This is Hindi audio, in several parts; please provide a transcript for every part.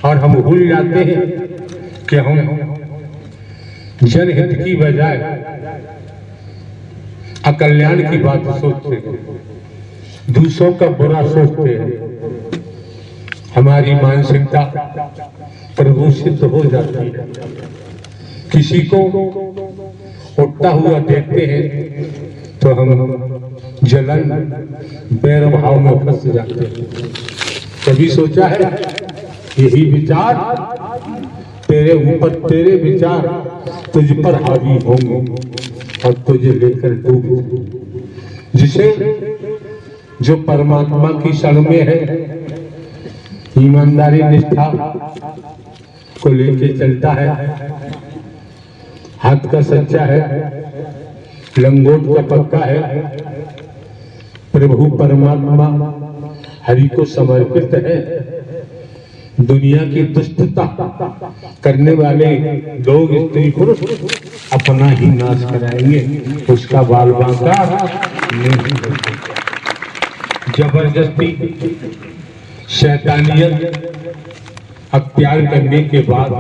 और हम भूल जाते हैं कि हम जनहित की बजाय अकल्याण की बात सोचते हैं, दूसरों का बुरा सोचते हैं। हमारी मानसिकता प्रदूषित हो जाती है। किसी को उठता हुआ देखते हैं तो हम जलन बैर भाव में फंस जाते हैं। कभी सोचा है यही विचार तेरे ऊपर, तेरे विचार तुझ पर हावी होंगे और तुझे लेकर डूब, जिसे जो परमात्मा की शरण में है, ईमानदारी निष्ठा को लेके चलता है, हाथ का सच्चा है, लंगोट का पक्का है, प्रभु परमात्मा हरि को समर्पित है। दुनिया की दुष्टता करने वाले लोग, स्त्री पुरुष अपना ही नाश कराएंगे, उसका बाल बांका नहीं होगा। जबरदस्ती शैतानियत अख्तियार करने के बाद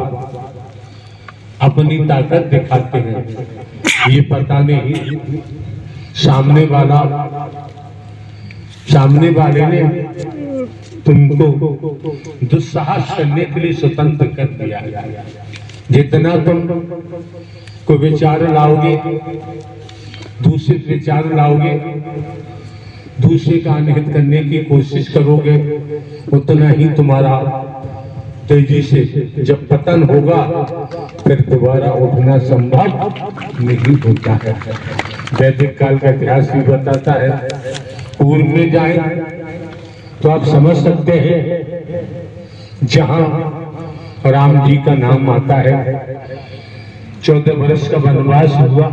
अपनी ताकत दिखाते हैं। ये पता नहीं सामने वाले ने तुमको दुस्साहस करने के लिए स्वतंत्र कर दिया। जितना तुम को विचार लाओगे, दूसरे विचार लाओगे, दूसरे का अनहित करने की कोशिश करोगे, उतना ही तुम्हारा तेजी से जब पतन होगा फिर दोबारा उठना संभव नहीं होता है। वैदिक काल का इतिहास भी बताता है। पूर्व में जाए तो आप समझ सकते हैं, जहां राम जी का नाम आता है, 14 वर्ष का वनवास हुआ,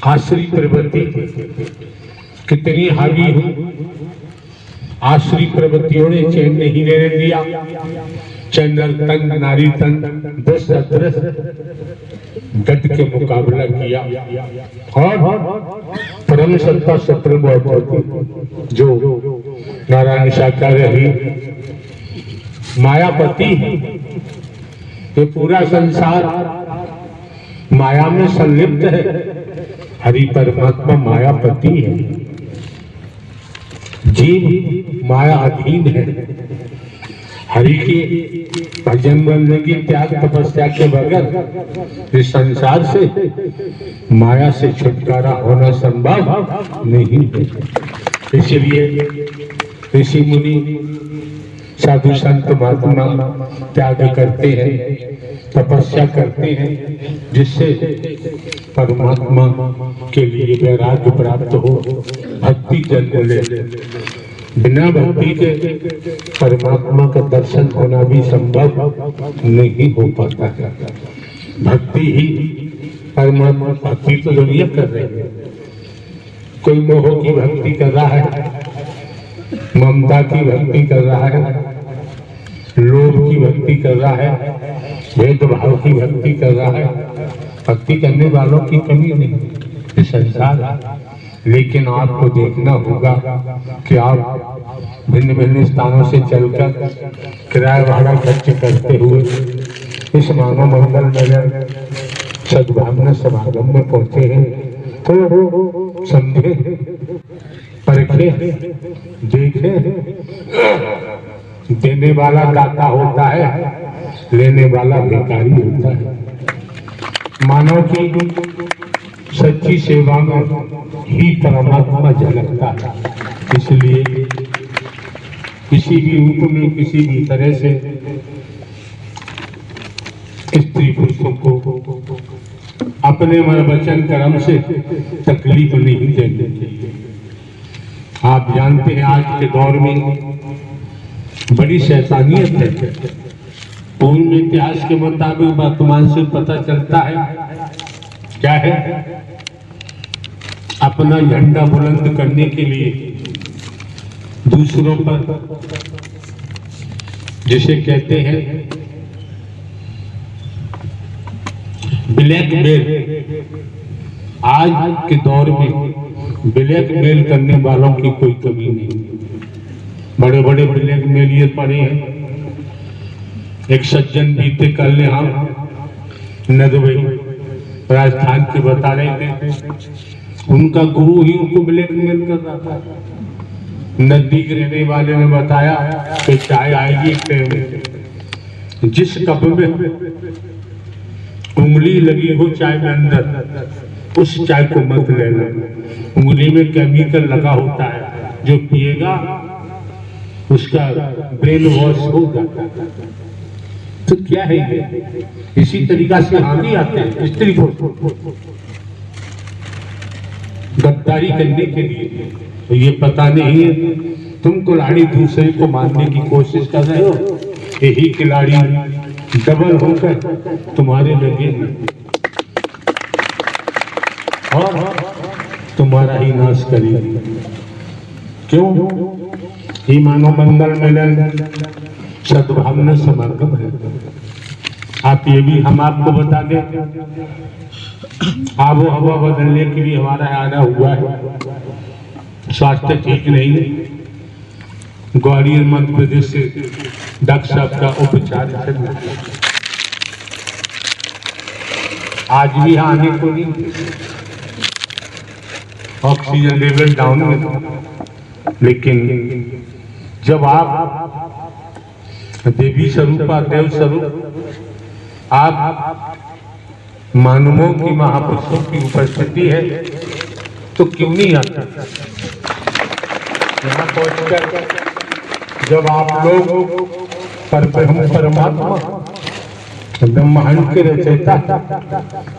आश्री प्रवृत्ति कितनी हावी हुई। आश्री प्रवृत्तियों ने चैन नहीं लेने दिया। चंद्र तंग नारी तंग दस अदरस डट के मुकाबला किया और परम सत्ता शत्रु जो नारायण शाक्य रही, मायापति। ये पूरा संसार माया में संलिप्त है। हरि परमात्मा मायापति है, जीव माया अधीन है। हरि के भजन बंदगी त्याग तपस्या के बगैर इस संसार से माया से छुटकारा होना संभव नहीं है। इसलिए ऋषि मुनि साधु संत महात्मा त्याग करते हैं, तपस्या करते हैं, जिससे परमात्मा के लिए वैराग्य प्राप्त हो, भक्ति जन्म ले। बिना भक्ति के परमात्मा का दर्शन होना भी संभव नहीं हो पाता है। भक्ति ही परमात्मा, भक्ति तो दुनिया कर रही है। कोई मोह की भक्ति कर रहा है, ममता की भक्ति कर रहा है, लोभ की भक्ति कर रहा है, भेदभाव की भक्ति कर रहा है। भक्ति करने वालों की कमी नहीं है संसार है। लेकिन आपको देखना होगा कि आप भिन्न भिन्न स्थानों से चलकर किराया भाड़ा खर्च करते हुए इस मानव मंगल नगर सद्भावना समागम में पहुंचे हैं, तो समझे, परखे, देखे, देने वाला दाता होता है, लेने वाला भिखारी होता है। मानव की सच्ची सेवा में ही परमात्मा झलकता है। इसलिए किसी भी रूप में, किसी भी तरह से स्त्री पुरुषों को अपने मन वचन कर्म से तकलीफ नहीं देनी चाहिए। आप जानते हैं आज के दौर में बड़ी शैतानियत है। पूर्व इतिहास के मुताबिक वर्तमान से पता चलता है क्या है, अपना झंडा बुलंद करने के लिए दूसरों पर, जिसे कहते हैं ब्लैकमेल, आज के दौर में ब्लैकमेल करने वालों की कोई कमी नहीं। बड़े बड़े ब्लैक मेलियर पड़े हैं। एक सज्जन बीते कल ने हम नदवे राजस्थान के बता रहे थे, उनका गुरु ही उनको ब्लैकमेल कर रहा था। नजदीक रहने वाले ने बताया कि चाय आएगी टाइम, जिस कप में उंगली लगी हो चाय में अंदर, उस चाय को मत लेना। उंगली में केमिकल लगा होता है, जो पिएगा उसका ब्रेन वॉश होगा। तो क्या है ये? इसी तरीका से हम भी आते हैं स्त्री को गद्दारी करने के लिए। तो ये पता नहीं है, तुम कुल्हाड़ी दूसरे को मारने की कोशिश कर रहे हो, यही खिलाड़ी डबल होकर तुम्हारे लगे और तुम्हारा ही नाश करेगी। क्यों? ये मानव मंडल मिलन सद्भावना समागम है। आप ये भी हम आपको बता दें, आबो हवा बदलने के लिए हमारा आना हुआ है। स्वास्थ्य ठीक नहीं है। ग्वालियर मध्य प्रदेश से डॉक्टर साहब का उपचार चल रहा है। आज भी आने को नहीं, ऑक्सीजन लेवल डाउन में। लेकिन जब आप देवी स्वरूपा देव स्वरूप आप मानवों की महापुरुषों की उपस्थिति है, तो क्यों नहीं आता? यहाँ पहुंचकर जब आप लोग परमात्मा ब्रह्मांड के रचयिता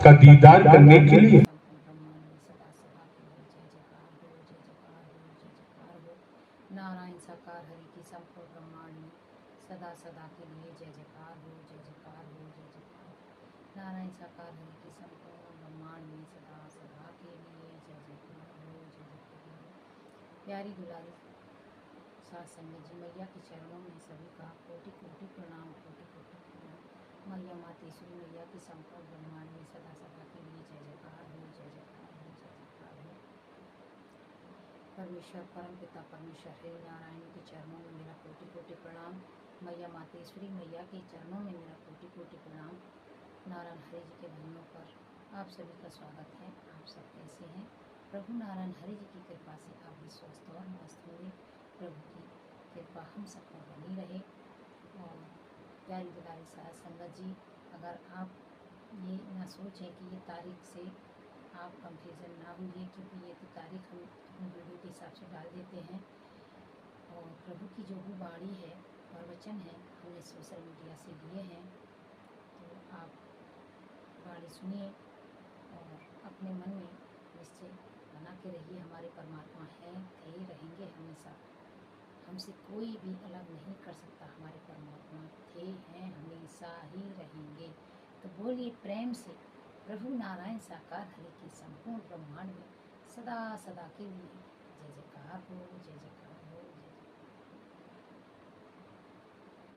का दीदार करने के लिए नारायण साकार हरि की संपूर्ण ब्रह्मांड में सदा सदा के लिए जय जयकार हो, जय जयकार हो, जय जयकार। नारायण साकार हरि की संपूर्ण ब्रह्मांड में सदा सदा के लिए जय जयकार हो, जय जयकार। प्यारी दुलारी साथ संगत जी, मैया के चरणों में सभी का कोटि कोटि प्रणाम, कोटि कोटि प्रणाम। मैया मातेश्वरी मैया की संपूर्ण ब्रह्मांड में सदा सदा के लिए जय जयकार हो, जय जयकार हो, जय जयकार हो। परमेश्वर परम पिता परमेश्वर है नारायण के चरणों में मेरा कोटि कोटि प्रणाम। मैया मातेश्वरी मैया के चरणों में मेरा कोटि कोटि प्रणाम। नारायण हरि जी के धन्यों पर आप सभी का स्वागत है। आप सब कैसे हैं? प्रभु नारायण हरि जी की कृपा से आप भी स्वस्थ और मस्त होंगे। प्रभु की कृपा हम सब पर बनी रहे। और प्यारी दुलारी साथ संगत जी, अगर आप ये ना सोचें कि ये तारीख से आप कंफ्यूजन ना होइए, क्योंकि ये तो तारीख हम अपनी वीडियो के हिसाब से डाल देते हैं। और प्रभु की जो भी वाणी है और वचन है हमने सोशल मीडिया से लिए हैं, तो आप वाणी सुनिए और अपने मन में निश्चय बना के रहिए, हमारे परमात्मा हैं, थे, रहेंगे हमेशा। हमसे कोई भी अलग नहीं कर सकता। हमारे परमात्मा थे, हैं, हमेशा ही रहेंगे। तो बोलिए प्रेम से प्रभु नारायण साकार हरि की संपूर्ण ब्रह्मांड में सदा सदा के लिए जय जयकार हो, जय जयकार।